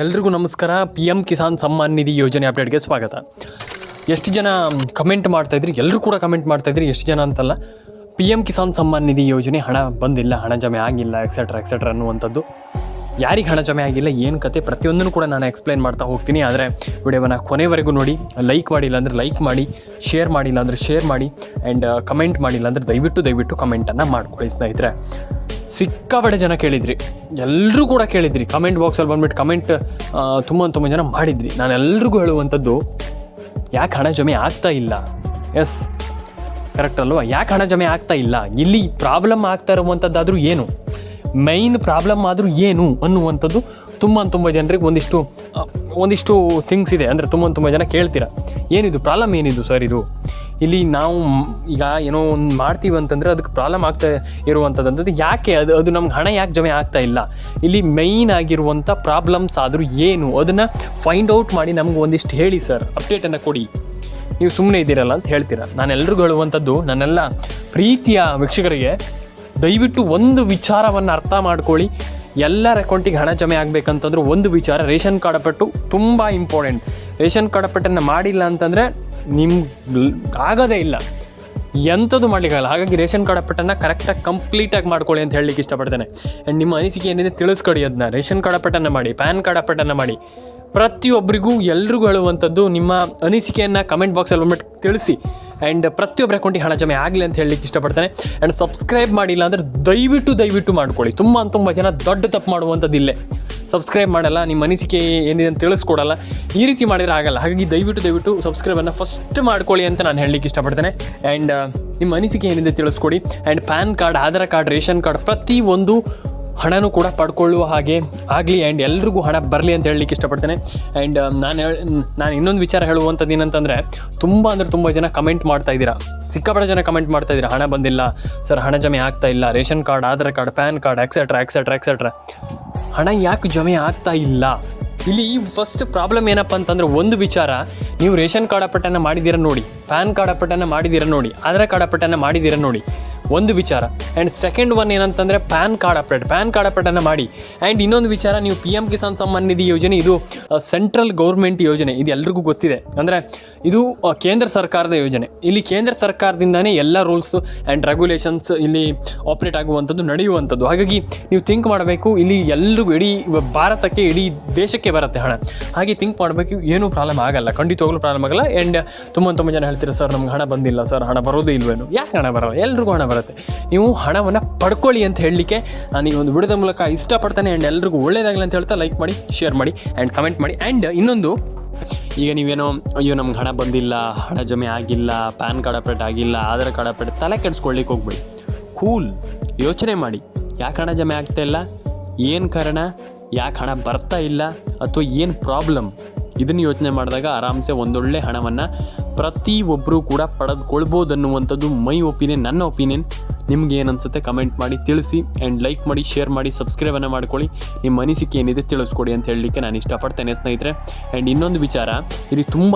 ಎಲ್ರಿಗೂ ನಮಸ್ಕಾರ. PM ಕಿಸಾನ್ ಸಮ್ಮಾನ್ ನಿಧಿ ಯೋಜನೆ ಅಪ್ಡೇಟ್ಗೆ ಸ್ವಾಗತ. ಎಷ್ಟು ಜನ ಕಮೆಂಟ್ ಮಾಡ್ತಾಯಿದ್ರಿ, ಎಲ್ಲರೂ ಕೂಡ ಕಮೆಂಟ್ ಮಾಡ್ತಾಯಿದ್ರಿ, ಎಷ್ಟು ಜನ ಅಂತಲ್ಲ. PM ಕಿಸಾನ್ ಸಮ್ಮಾನ್ ನಿಧಿ ಯೋಜನೆ ಹಣ ಬಂದಿಲ್ಲ, ಹಣ ಜಮೆ ಆಗಿಲ್ಲ, ಎಕ್ಸೆಟ್ರಾ ಅನ್ನುವಂಥದ್ದು. ಯಾರಿಗೆ ಹಣ ಜಮೆ ಆಗಿಲ್ಲ, ಏನು ಕತೆ, ಪ್ರತಿಯೊಂದನ್ನು ಕೂಡ ನಾನು ಎಕ್ಸ್ಪ್ಲೈನ್ ಮಾಡ್ತಾ ಹೋಗ್ತೀನಿ. ಆದರೆ ವಿಡಿಯೋವನ್ನು ಕೊನೆವರೆಗೂ ನೋಡಿ. ಲೈಕ್ ಮಾಡಿಲ್ಲ ಅಂದರೆ ಲೈಕ್ ಮಾಡಿ, ಶೇರ್ ಮಾಡಿಲ್ಲ ಅಂದರೆ ಶೇರ್ ಮಾಡಿ, ಆ್ಯಂಡ್ ಕಮೆಂಟ್ ಮಾಡಿಲ್ಲ ಅಂದರೆ ದಯವಿಟ್ಟು ಕಮೆಂಟನ್ನು ಮಾಡ್ಕೊಳ್ಳಿ ಸ್ನೇಹಿತರೆ. ಸಿಕ್ಕಾಪಟ್ಟೆ ಜನ ಕೇಳಿದ್ರಿ, ಎಲ್ಲರೂ ಕೂಡ ಕೇಳಿದ್ರಿ. ಕಮೆಂಟ್ ಬಾಕ್ಸಲ್ಲಿ ಬಂದುಬಿಟ್ಟು ಕಮೆಂಟ್ ತುಂಬ ಜನ ಮಾಡಿದ್ರಿ. ನಾನು ಎಲ್ರಿಗೂ ಹೇಳುವಂಥದ್ದು, ಯಾಕೆ ಹಣ ಜಮೆ ಆಗ್ತಾ ಇಲ್ಲ? ಎಸ್, ಕರೆಕ್ಟ್ ಅಲ್ವಾ? ಯಾಕೆ ಹಣ ಜಮೆ ಆಗ್ತಾ ಇಲ್ಲ? ಇಲ್ಲಿ ಪ್ರಾಬ್ಲಮ್ ಆಗ್ತಾ ಇರುವಂಥದ್ದಾದರೂ ಏನು, ಮೈನ್ ಪ್ರಾಬ್ಲಮ್ ಆದರೂ ಏನು ಅನ್ನುವಂಥದ್ದು ತುಂಬ ಜನರಿಗೆ ಒಂದಿಷ್ಟು ಥಿಂಗ್ಸ್ ಇದೆ. ಅಂದರೆ ತುಂಬ ಜನ ಕೇಳ್ತೀರಾ, ಏನಿದು ಪ್ರಾಬ್ಲಮ್, ಏನಿದು ಸರ್ ಇದು? ಇಲ್ಲಿ ನಾವು ಈಗ ಏನೋ ಒಂದು ಮಾಡ್ತೀವಿ ಅಂತಂದರೆ ಅದಕ್ಕೆ ಪ್ರಾಬ್ಲಮ್ ಆಗ್ತಾ ಇರುವಂಥದ್ದು ಯಾಕೆ, ಅದು ನಮ್ಗೆ ಹಣ ಯಾಕೆ ಜಮೆ ಆಗ್ತಾ ಇಲ್ಲ? ಇಲ್ಲಿ ಮೈನ್ ಆಗಿರುವಂಥ ಪ್ರಾಬ್ಲಮ್ಸ್ ಆದರೂ ಏನು, ಅದನ್ನು ಫೈಂಡ್ ಔಟ್ ಮಾಡಿ ನಮ್ಗೆ ಒಂದಿಷ್ಟು ಹೇಳಿ ಸರ್, ಅಪ್ಡೇಟನ್ನು ಕೊಡಿ. ನೀವು ಸುಮ್ಮನೆ ಇದ್ದೀರಲ್ಲ ಅಂತ ಹೇಳ್ತೀರಾ. ನಾನು ಎಲ್ರಿಗೂ ಹೇಳುವಂಥದ್ದು, ನನ್ನೆಲ್ಲ ಪ್ರೀತಿಯ ವೀಕ್ಷಕರಿಗೆ, ದಯವಿಟ್ಟು ಒಂದು ವಿಚಾರವನ್ನು ಅರ್ಥ ಮಾಡ್ಕೊಳ್ಳಿ. ಎಲ್ಲರ ಅಕೌಂಟಿಗೆ ಹಣ ಜಮೆ ಆಗಬೇಕಂತಂದ್ರೆ ಒಂದು ವಿಚಾರ, ರೇಷನ್ ಕಾರ್ಡ್ ಪಟ್ಟು ತುಂಬ ಇಂಪಾರ್ಟೆಂಟ್. ರೇಷನ್ ಕಾರ್ಡ್ ಪಟ್ಟನ್ನು ಮಾಡಿಲ್ಲ ಅಂತಂದರೆ ನಿಮ್ಗೆ ಆಗೋದೇ ಇಲ್ಲ, ಎಂಥದ್ದು ಮಾಡಲಿಕ್ಕಾಗಲ್ಲ. ಹಾಗಾಗಿ ರೇಷನ್ ಕಾರ್ಡ್ ಪಟ್ಟನ್ನು ಕರೆಕ್ಟಾಗಿ ಕಂಪ್ಲೀಟಾಗಿ ಮಾಡ್ಕೊಳ್ಳಿ ಅಂತ ಹೇಳಲಿಕ್ಕೆ ಇಷ್ಟಪಡ್ತೇನೆ. ಆ್ಯಂಡ್ ನಿಮ್ಮ ಅನಿಸಿಕೆ ಏನಿದೆ ತಿಳಿಸ್ಕೊಡಿ. ಅದನ್ನ ರೇಷನ್ ಕಾರ್ಡ್ ಪಟ್ಟನ್ನು ಮಾಡಿ, ಪ್ಯಾನ್ ಕಾರ್ಡ್ ಪಟ್ಟನ್ನು ಮಾಡಿ. ಪ್ರತಿಯೊಬ್ಬರಿಗೂ ಎಲ್ರಿಗೂ ಹೇಳುವಂಥದ್ದು, ನಿಮ್ಮ ಅನಿಸಿಕೆಯನ್ನು ಕಮೆಂಟ್ ಬಾಕ್ಸಲ್ಲಿ ಬಂದ್ಬಿಟ್ಟು ತಿಳಿಸಿ. ಆ್ಯಂಡ್ ಪ್ರತಿಯೊಬ್ಬರ ಅಕೌಂಟಿಗೆ ಹಣ ಜಮೆ ಆಗಲಿ ಅಂತ ಹೇಳಲಿಕ್ಕೆ ಇಷ್ಟಪಡ್ತೇನೆ. ಆ್ಯಂಡ್ ಸಬ್ಸ್ಕ್ರೈಬ್ ಮಾಡಿಲ್ಲ ಅಂದರೆ ದಯವಿಟ್ಟು ಮಾಡ್ಕೊಳ್ಳಿ. ತುಂಬ ಜನ ದೊಡ್ಡ ತಪ್ಪು ಮಾಡುವಂಥದ್ದು ಇಲ್ಲೇ, ಸಬ್ಸ್ಕ್ರೈಬ್ ಮಾಡಲ್ಲ, ನಿಮ್ಮ ಅನಿಸಿಕೆ ಏನಿದೆ ಅಂತ ತಿಳಿಸ್ಕೊಡಲ್ಲ. ಈ ರೀತಿ ಮಾಡಿದರೆ ಆಗಲ್ಲ. ಹಾಗಾಗಿ ದಯವಿಟ್ಟು ಸಬ್ಸ್ಕ್ರೈಬನ್ನು ಫಸ್ಟ್ ಮಾಡ್ಕೊಳ್ಳಿ ಅಂತ ನಾನು ಹೇಳಲಿಕ್ಕೆ ಇಷ್ಟಪಡ್ತೇನೆ. ಆ್ಯಂಡ್ ನಿಮ್ಮ ಅನಿಸಿಕೆ ಏನಿದೆ ತಿಳಿಸ್ಕೊಡಿ. And PAN card, Aadhaar card, ration card ಪ್ರತಿಯೊಂದು ಹಣನೂ ಕೂಡ ಪಡ್ಕೊಳ್ಳುವ ಹಾಗೆ ಆಗಲಿ. ಆ್ಯಂಡ್ ಎಲ್ರಿಗೂ ಹಣ ಬರಲಿ ಅಂತ ಹೇಳಲಿಕ್ಕೆ ಇಷ್ಟಪಡ್ತೇನೆ. ಆ್ಯಂಡ್ ನಾನು ಇನ್ನೊಂದು ವಿಚಾರ ಹೇಳುವಂಥದ್ದು ಏನಂತಂದರೆ, ತುಂಬ ಜನ ಕಮೆಂಟ್ ಮಾಡ್ತಾ ಇದ್ದೀರಾ, ಸಿಕ್ಕಾಪಟ್ಟೆ ಜನ ಕಮೆಂಟ್ ಮಾಡ್ತಾ ಇದ್ದೀರಾ, ಹಣ ಬಂದಿಲ್ಲ ಸರ್, ಹಣ ಜಮೆ ಆಗ್ತಾ ಇಲ್ಲ, ration card, Aadhaar card, PAN card, etcetera ಹಣ ಯಾಕೆ ಜಮೆ ಆಗ್ತಾ ಇಲ್ಲ? ಇಲ್ಲಿ ಫಸ್ಟ್ ಪ್ರಾಬ್ಲಮ್ ಏನಪ್ಪ ಅಂತಂದರೆ, ಒಂದು ವಿಚಾರ, ನೀವು ರೇಷನ್ ಕಾರ್ಡ್ ಪಟ್ಟನ್ನು ಮಾಡಿದ್ದೀರ ನೋಡಿ, ಪ್ಯಾನ್ ಕಾರ್ಡ್ ಪಟ್ಟನ್ನು ಮಾಡಿದ್ದೀರ ನೋಡಿ, ಆಧಾರ್ ಕಾರ್ಡ್ ಪಟ್ಟನ್ನು ಮಾಡಿದ್ದೀರ ನೋಡಿ, ಒಂದು ವಿಚಾರ. ಆ್ಯಂಡ್ ಸೆಕೆಂಡ್ ಒನ್ ಏನಂತಂದರೆ, ಪ್ಯಾನ್ ಕಾರ್ಡ್ ಅಪ್ಡೇಟನ್ನು ಮಾಡಿ. ಆ್ಯಂಡ್ ಇನ್ನೊಂದು ವಿಚಾರ, ನೀವು PM ಕಿಸಾನ್ ಸಮ್ಮಾನ್ ನಿಧಿ ಯೋಜನೆ, ಇದು ಸೆಂಟ್ರಲ್ ಗೌರ್ಮೆಂಟ್ ಯೋಜನೆ, ಇದು ಎಲ್ರಿಗೂ ಗೊತ್ತಿದೆ. ಅಂದರೆ ಇದು ಕೇಂದ್ರ ಸರ್ಕಾರದ ಯೋಜನೆ. ಇಲ್ಲಿ ಕೇಂದ್ರ ಸರ್ಕಾರದಿಂದನೇ ಎಲ್ಲ ರೂಲ್ಸು ಆ್ಯಂಡ್ ರೆಗ್ಯುಲೇಷನ್ಸ್ ಇಲ್ಲಿ ಆಪ್ರೇಟ್ ಆಗುವಂಥದ್ದು, ನಡೆಯುವಂಥದ್ದು. ಹಾಗಾಗಿ ನೀವು ಥಿಂಕ್ ಮಾಡಬೇಕು, ಇಲ್ಲಿ ಎಲ್ರಿಗೂ, ಇಡೀ ಭಾರತಕ್ಕೆ, ಇಡೀ ದೇಶಕ್ಕೆ ಬರುತ್ತೆ ಹಣ. ಹಾಗೆ ಥಿಂಕ್ ಮಾಡಬೇಕು, ಏನೂ ಪ್ರಾಬ್ಲಮ್ ಆಗಲ್ಲ, ಖಂಡಿತವಾಗ್ಲೂ ಪ್ರಾಬ್ಲಮ್ ಆಗಲ್ಲ. ಆ್ಯಂಡ್ ತುಂಬ ಜನ ಹೇಳ್ತೀರಾ, ಸರ್ ನಮ್ಗೆ ಹಣ ಬಂದಿಲ್ಲ ಸರ್, ಹಣ ಬರೋದು ಇಲ್ವೇನು? ಯಾಕೆ ಹಣ ಬರೋಲ್ಲ? ಎಲ್ರಿಗೂ ಹಣ ಬರುತ್ತೆ. ನೀವು ಹಣವನ್ನು ಪಡ್ಕೊಳ್ಳಿ ಅಂತ ಹೇಳಲಿಕ್ಕೆ ನಾನು ಈ ಒಂದು ವಿಡಿಯೋದ ಮೂಲಕ ಇಷ್ಟಪಡ್ತಾನೆ. ಆ್ಯಂಡ್ ಎಲ್ರಿಗೂ ಒಳ್ಳೇದಾಗಲಿ ಅಂತ ಹೇಳ್ತಾ ಲೈಕ್ ಮಾಡಿ, ಶೇರ್ ಮಾಡಿ, ಆ್ಯಂಡ್ ಕಮೆಂಟ್ ಮಾಡಿ. ಆ್ಯಂಡ್ ಇನ್ನೊಂದು, ಈಗ ನೀವೇನೋ ಅಯ್ಯೋ ನಮ್ಗೆ ಹಣ ಬಂದಿಲ್ಲ, ಹಣ ಜಮೆ ಆಗಿಲ್ಲ, ಪ್ಯಾನ್ ಕಾರ್ಡ್ ಅಪ್ಡೇಟ್ ಆಗಿಲ್ಲ, ಆಧಾರ್ ಕಾರ್ಡ್ ಅಪ್ಡೇಟ್, ತಲೆ ಕೆಡಿಸ್ಕೊಳ್ಳಿಕ್ಕೆ ಹೋಗ್ಬೇಡಿ. ಕೂಲ್ ಯೋಚನೆ ಮಾಡಿ, ಯಾಕೆ ಹಣ ಜಮೆ ಆಗ್ತಾ ಇಲ್ಲ, ಏನು ಕಾರಣ, ಯಾಕೆ ಹಣ ಬರ್ತಾ ಇಲ್ಲ, ಅಥವಾ ಏನು ಪ್ರಾಬ್ಲಮ್, ಇದನ್ನು ಯೋಚನೆ ಮಾಡಿದಾಗ ಆರಾಮ್ಸೆ ಒಂದೊಳ್ಳೆ ಹಣವನ್ನು ಪ್ರತಿಯೊಬ್ಬರೂ ಕೂಡ ಪಡೆದುಕೊಳ್ಬೋದು ಅನ್ನುವಂಥದ್ದು ಮೈ ಒಪಿನಿಯನ್, ನನ್ನ ಒಪಿನಿಯನ್. ನಿಮ್ಗೆ ಏನು ಅನಿಸುತ್ತೆ ಕಮೆಂಟ್ ಮಾಡಿ ತಿಳಿಸಿ. ಆ್ಯಂಡ್ ಲೈಕ್ ಮಾಡಿ, ಶೇರ್ ಮಾಡಿ, ಸಬ್ಸ್ಕ್ರೈಬನ್ನು ಮಾಡ್ಕೊಳ್ಳಿ. ನಿಮ್ಮ ಅನಿಸಿಕೆ ಏನಿದೆ ತಿಳಿಸ್ಕೊಡಿ ಅಂತ ಹೇಳಲಿಕ್ಕೆ ನಾನು ಇಷ್ಟಪಡ್ತೇನೆ ಸ್ನೇಹಿತರೆ. ಆ್ಯಂಡ್ ಇನ್ನೊಂದು ವಿಚಾರ, ಇಲ್ಲಿ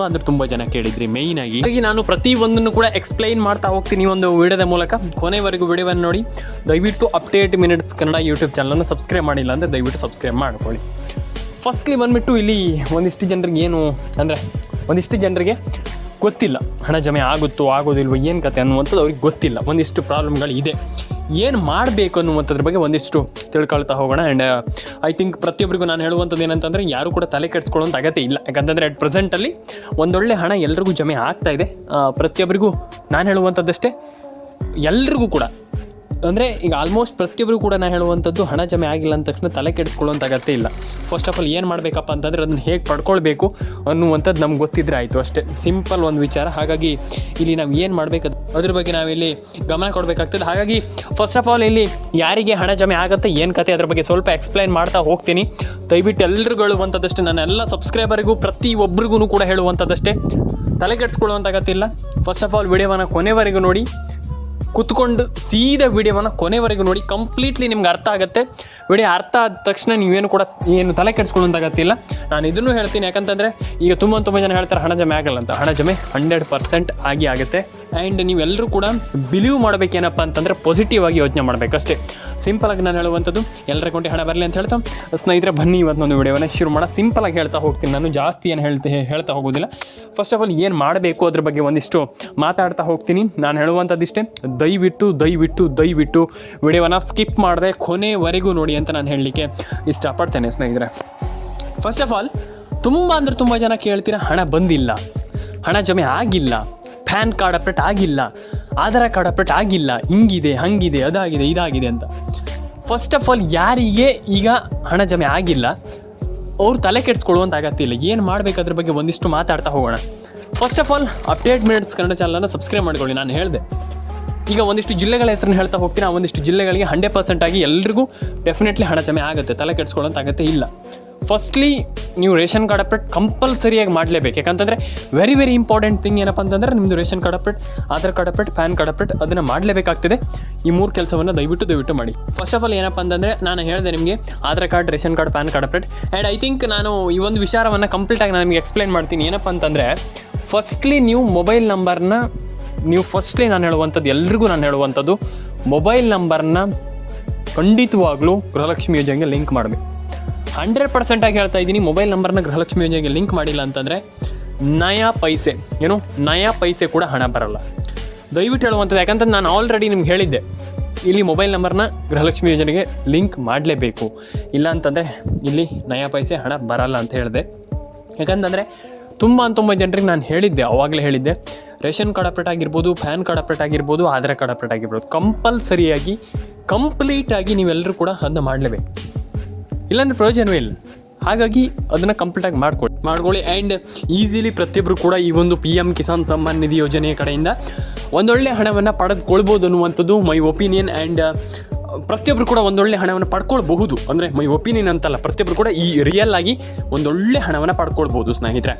ತುಂಬ ಜನ ಕೇಳಿದ್ರಿ ಮೇಯ್ನಾಗಿ. ಹಾಗಾಗಿ ನಾನು ಪ್ರತಿಯೊಂದನ್ನು ಕೂಡ ಎಕ್ಸ್ಪ್ಲೈನ್ ಮಾಡ್ತಾ ಹೋಗ್ತೀನಿ ಒಂದು ವಿಡಿಯೋದ ಮೂಲಕ. ಕೊನೆವರೆಗೂ ವಿಡಿಯೋವನ್ನು ನೋಡಿ. ದಯವಿಟ್ಟು ಅಪ್ಡೇಟ್ ಮಿನಿಟ್ಸ್ ಕನ್ನಡ ಯೂಟ್ಯೂಬ್ ಚಾನಲನ್ನು ಸಬ್ಸ್ಕ್ರೈಬ್ ಮಾಡಿಲ್ಲ ಅಂದರೆ ದಯವಿಟ್ಟು ಸಬ್ಸ್ಕ್ರೈಬ್ ಮಾಡ್ಕೊಳ್ಳಿ. ಫಸ್ಟ್ಲಿ ಬಂದುಬಿಟ್ಟು, ಇಲ್ಲಿ ಒಂದಿಷ್ಟು ಜನರಿಗೆ ಗೊತ್ತಿಲ್ಲ, ಹಣ ಜಮೆ ಆಗೋದಿಲ್ವ, ಏನು ಕತೆ ಅನ್ನುವಂಥದ್ದು ಅವ್ರಿಗೆ ಗೊತ್ತಿಲ್ಲ. ಒಂದಿಷ್ಟು ಪ್ರಾಬ್ಲಮ್ಗಳು ಇದೆ, ಏನು ಮಾಡಬೇಕು ಅನ್ನುವಂಥದ್ರ ಬಗ್ಗೆ ಒಂದಿಷ್ಟು ತಿಳ್ಕೊಳ್ತಾ ಹೋಗೋಣ. ಆ್ಯಂಡ್ ಐ ಥಿಂಕ್ ಪ್ರತಿಯೊಬ್ಬರಿಗೂ ನಾನು ಹೇಳುವಂಥದ್ದು ಏನಂತಂದರೆ, ಯಾರು ಕೂಡ ತಲೆ ಕೆಡಿಸ್ಕೊಳ್ಳೋಂಥ ಅಗತ್ಯ ಇಲ್ಲ. ಯಾಕಂತಂದರೆ ಅಟ್ ಪ್ರೆಸೆಂಟಲ್ಲಿ ಒಂದೊಳ್ಳೆ ಹಣ ಎಲ್ರಿಗೂ ಜಮೆ ಆಗ್ತಾ ಇದೆ. ಪ್ರತಿಯೊಬ್ಬರಿಗೂ ನಾನು ಹೇಳುವಂಥದ್ದಷ್ಟೇ, ಎಲ್ರಿಗೂ ಕೂಡ, ಅಂದರೆ ಈಗ ಆಲ್ಮೋಸ್ಟ್ ಪ್ರತಿಯೊಬ್ಬರು ಕೂಡ ನಾನು ಹೇಳುವಂಥದ್ದು, ಹಣ ಜಮೆ ಆಗಿಲ್ಲ ಅಂದ ತಕ್ಷಣ ತಲೆ ಕೆಡಿಸ್ಕೊಳ್ಳೋಂಥ ಅಗತ್ಯ ಇಲ್ಲ. ಫಸ್ಟ್ ಆಫ್ ಆಲ್ ಏನು ಮಾಡಬೇಕಪ್ಪ ಅಂತಂದರೆ, ಅದನ್ನು ಹೇಗೆ ಪಡ್ಕೊಳ್ಬೇಕು ಅನ್ನುವಂಥದ್ದು ನಮ್ಗೆ ಗೊತ್ತಿದ್ರೆ ಆಯಿತು, ಅಷ್ಟೇ. ಸಿಂಪಲ್ ಒಂದು ವಿಚಾರ. ಹಾಗಾಗಿ ಇಲ್ಲಿ ನಾವು ಏನು ಮಾಡಬೇಕು ಅದ್ರ ಬಗ್ಗೆ ನಾವಿಲ್ಲಿ ಗಮನ ಕೊಡಬೇಕಾಗ್ತದೆ. ಹಾಗಾಗಿ ಫಸ್ಟ್ ಆಫ್ ಆಲ್ ಇಲ್ಲಿ ಯಾರಿಗೆ ಹಣ ಜಮೆ ಆಗುತ್ತೆ, ಏನು ಕತೆ, ಅದ್ರ ಬಗ್ಗೆ ಸ್ವಲ್ಪ ಎಕ್ಸ್ಪ್ಲೈನ್ ಮಾಡ್ತಾ ಹೋಗ್ತೀನಿ. ದಯವಿಟ್ಟು ಎಲ್ರಿಗೂ ಹೇಳುವಂಥದ್ದಷ್ಟೇ, ನನ್ನೆಲ್ಲ ಸಬ್ಸ್ಕ್ರೈಬರಿಗೂ ಪ್ರತಿಯೊಬ್ಬರಿಗೂ ಕೂಡ ಹೇಳುವಂಥದ್ದಷ್ಟೇ, ತಲೆ ಕೆಡಿಸ್ಕೊಳ್ಳುವಂಥ ಅಗತ್ಯ ಇಲ್ಲ. ಫಸ್ಟ್ ಆಫ್ ಆಲ್ ವಿಡಿಯೋವನ್ನು ಕೊನೆವರೆಗೂ ನೋಡಿ, ಕೂತ್ಕೊಂಡು ಸೀದಾ ವಿಡಿಯೋವನ್ನು ಕೊನೆವರೆಗೂ ನೋಡಿ. ಕಂಪ್ಲೀಟ್ಲಿ ನಿಮ್ಗೆ ಅರ್ಥ ಆಗುತ್ತೆ. ವಿಡಿಯೋ ಅರ್ಥ ಆದ ತಕ್ಷಣ ನೀವೇನು ಕೂಡ ಏನು ತಲೆ ಕೆಡಿಸ್ಕೊಳ್ಳೋಂತಾಗತ್ತಿಲ್ಲ. ನಾನು ಇದನ್ನು ಹೇಳ್ತೀನಿ, ಯಾಕಂತಂದರೆ ಈಗ ತುಂಬ ಜನ ಹೇಳ್ತಾರೆ ಹಣ ಜಮೆ ಆಗಲ್ಲ ಅಂತ. ಹಣ ಜಮೆ 100% ಆಗುತ್ತೆ. ಆ್ಯಂಡ್ ನೀವೆಲ್ಲರೂ ಕೂಡ ಬಿಲೀವ್ ಮಾಡಬೇಕೇನಪ್ಪ ಅಂತಂದರೆ, ಪಾಸಿಟಿವ್ ಆಗಿ ಯೋಚನೆ ಮಾಡಬೇಕಷ್ಟೇ. ಸಿಂಪಲಾಗಿ ನಾನು ಹೇಳುವಂಥದ್ದು ಎಲ್ಲರ ಅಕೌಂಟಿಗೆ ಹಣ ಬರಲಿ ಅಂತ ಹೇಳ್ತಾ ಸ್ನೇಹಿತರೆ ಬನ್ನಿ ಇವತ್ತೊಂದು ವಿಡಿಯೋನ ಶುರು ಮಾಡೋಣ. ಸಿಂಪಲಾಗಿ ಹೇಳ್ತಾ ಹೋಗ್ತೀನಿ, ನಾನು ಜಾಸ್ತಿ ಏನು ಹೇಳ್ತಾ ಹೋಗೋದಿಲ್ಲ. ಫಸ್ಟ್ ಆಫ್ ಆಲ್ ಏನು ಮಾಡಬೇಕು ಅದ್ರ ಬಗ್ಗೆ ಒಂದಿಷ್ಟು ಮಾತಾಡ್ತಾ ಹೋಗ್ತೀನಿ. ನಾನು ಹೇಳುವಂಥದ್ದಿಷ್ಟೇ, ದಯವಿಟ್ಟು ವಿಡಿಯೋನ ಸ್ಕಿಪ್ ಮಾಡದೆ ಕೊನೆವರೆಗೂ ನೋಡಿ ಅಂತ ನಾನು ಹೇಳಲಿಕ್ಕೆ ಇಷ್ಟಪಡ್ತೇನೆ ಸ್ನೇಹಿತರೆ. ಫಸ್ಟ್ ಆಫ್ ಆಲ್ ತುಂಬ ಜನ ಕೇಳ್ತೀರಾ, ಹಣ ಬಂದಿಲ್ಲ, ಹಣ ಜಮೆ ಆಗಿಲ್ಲ, ಪ್ಯಾನ್ ಕಾರ್ಡ್ ಅಪ್ಡೇಟ್ ಆಗಿಲ್ಲ, ಆಧಾರ್ ಕಾರ್ಡ್ ಅಪ್ಡೇಟ್ ಆಗಿಲ್ಲ, ಹಿಂಗಿದೆ ಹಂಗಿದೆ ಅದಾಗಿದೆ ಇದಾಗಿದೆ ಅಂತ. ಫಸ್ಟ್ ಆಫ್ ಆಲ್ ಯಾರಿಗೆ ಈಗ ಹಣ ಜಮೆ ಆಗಿಲ್ಲ ಅವ್ರು ತಲೆ ಕೆಡಿಸ್ಕೊಳ್ಳುವಂಥ ಅಗತ್ಯ ಇಲ್ಲ. ಏನು ಮಾಡಬೇಕಾದ್ರ ಬಗ್ಗೆ ಒಂದಿಷ್ಟು ಮಾತಾಡ್ತಾ ಹೋಗೋಣ. First of all update minutes Kannada ಚಾನಲನ್ನು ಸಬ್ಸ್ಕ್ರೈಬ್ ಮಾಡ್ಕೊಳ್ಳಿ. ನಾನು ಹೇಳಿದೆ ಈಗ ಒಂದಿಷ್ಟು ಜಿಲ್ಲೆಗಳ ಹೆಸರನ್ನು ಹೇಳ್ತಾ ಹೋಗ್ತೀನಿ. ಆ ಒಂದಿಷ್ಟು ಜಿಲ್ಲೆಗಳಿಗೆ 100% ಆಗಿ ಎಲ್ರಿಗೂ ಡೆಫಿನೆಟ್ಲಿ ಹಣ ಜಮೆ ಆಗುತ್ತೆ, ತಲೆ ಕೆಡಿಸ್ಕೊಳ್ಳೋಂಥ ಅಗತ್ಯ ಇಲ್ಲ. ಫಸ್ಟ್ಲಿ ನೀವು ರೇಷನ್ ಕಾರ್ಡ್ ಅಪ್ಡೇಟ್ ಕಂಪಲ್ಸರಿಯಾಗಿ ಮಾಡಲೇಬೇಕು. ಯಾಕಂತಂದರೆ ವೆರಿ ಇಂಪಾರ್ಟೆಂಟ್ ಥಿಂಗ್ ಏನಪ್ಪ ಅಂತಂದರೆ ನಿಮ್ಮದು ration card update, Aadhaar card update, PAN card update ಅದನ್ನು ಮಾಡಲೇಬೇಕಾಗ್ತದೆ. ಈ 3 ಕೆಲಸವನ್ನು ದಯವಿಟ್ಟು ಮಾಡಿ. ಫಸ್ಟ್ ಆಫ್ ಆಲ್ ಏನಪ್ಪ ಅಂತಂದರೆ ನಾನು ಹೇಳಿದೆ ನಿಮಗೆ Aadhaar card, ration card, PAN card update. And I think ನಾನು ಈ ಒಂದು ವಿಚಾರವನ್ನು ಕಂಪ್ಲೀಟಾಗಿ ನಾನು ನಿಮಗೆ ಎಕ್ಸ್ಪ್ಲೈನ್ ಮಾಡ್ತೀನಿ. ಏನಪ್ಪ ಅಂತಂದರೆ ಫಸ್ಟ್ಲಿ ನೀವು ಮೊಬೈಲ್ ನಂಬರ್ನ ನಾನು ಹೇಳುವಂಥದ್ದು ಎಲ್ರಿಗೂ ನಾನು ಹೇಳುವಂಥದ್ದು ಮೊಬೈಲ್ ನಂಬರ್ನ ಖಂಡಿತವಾಗ್ಲೂ ಗೃಹಲಕ್ಷ್ಮಿ ಯೋಜನೆಗೆ ಲಿಂಕ್ ಮಾಡಬೇಕು. 100% ಆಗಿ ಹೇಳ್ತಾ ಇದ್ದೀನಿ. ಮೊಬೈಲ್ ನಂಬರ್ನ ಗೃಹಲಕ್ಷ್ಮಿ ಯೋಜನೆಗೆ ಲಿಂಕ್ ಮಾಡಿಲ್ಲ ಅಂತಂದರೆ ನಯಾ ಪೈಸೆ ಕೂಡ ಹಣ ಬರಲ್ಲ. ದಯವಿಟ್ಟು ಹೇಳುವಂಥದ್ದು, ಯಾಕಂತಂದ್ರೆ ನಾನು ಆಲ್ರೆಡಿ ನಿಮ್ಗೆ ಹೇಳಿದ್ದೆ, ಇಲ್ಲಿ ಮೊಬೈಲ್ ನಂಬರ್ನ ಗೃಹಲಕ್ಷ್ಮಿ ಯೋಜನೆಗೆ ಲಿಂಕ್ ಮಾಡಲೇಬೇಕು, ಇಲ್ಲ ಅಂತಂದರೆ ಇಲ್ಲಿ ನಯಾ ಪೈಸೆ ಹಣ ಬರಲ್ಲ ಅಂತ ಹೇಳಿದೆ. ಯಾಕಂತಂದರೆ ತುಂಬ ಜನರಿಗೆ ನಾನು ಹೇಳಿದ್ದೆ, ಆವಾಗಲೇ ಹೇಳಿದ್ದೆ, ರೇಷನ್ ಕಾರ್ಡ್ ಅಪ್ಡೇಟ್ ಆಗಿರ್ಬೋದು, ಪ್ಯಾನ್ ಕಾರ್ಡ್ ಅಪ್ಡೇಟ್ ಆಗಿರ್ಬೋದು, ಆಧಾರ್ ಕಾರ್ಡ್ ಅಪ್ಡೇಟ್ ಆಗಿರ್ಬೋದು, ಕಂಪಲ್ಸರಿಯಾಗಿ ಕಂಪ್ಲೀಟಾಗಿ ನೀವೆಲ್ಲರೂ ಕೂಡ ಅದನ್ನ ಮಾಡಲೇಬೇಕು, ಇಲ್ಲಾಂದರೆ ಪ್ರಯೋಜನವೇ ಇಲ್ಲ. ಹಾಗಾಗಿ ಅದನ್ನು ಕಂಪ್ಲೀಟಾಗಿ ಮಾಡ್ಕೊಳ್ಳಿ. ಆ್ಯಂಡ್ ಈಸಿಲಿ ಪ್ರತಿಯೊಬ್ಬರು ಕೂಡ ಈ ಒಂದು PM ಕಿಸಾನ್ ಸಮ್ಮಾನ್ ನಿಧಿ ಯೋಜನೆಯ ಕಡೆಯಿಂದ ಒಂದೊಳ್ಳೆ ಹಣವನ್ನು ಪಡೆದುಕೊಳ್ಬೋದು ಅನ್ನುವಂಥದ್ದು ಮೈ ಒಪಿನಿಯನ್. ಆ್ಯಂಡ್ ಪ್ರತಿಯೊಬ್ಬರು ಕೂಡ ಒಂದೊಳ್ಳೆ ಹಣವನ್ನು ಪಡ್ಕೊಳ್ಬಹುದು, ಅಂದರೆ ಮೈ ಒಪಿನಿಯನ್ ಅಂತಲ್ಲ, ಪ್ರತಿಯೊಬ್ಬರು ಕೂಡ ಈ ರಿಯಲ್ ಆಗಿ ಒಂದೊಳ್ಳೆ ಹಣವನ್ನು ಪಡ್ಕೊಳ್ಬೋದು ಸ್ನೇಹಿತರೆ.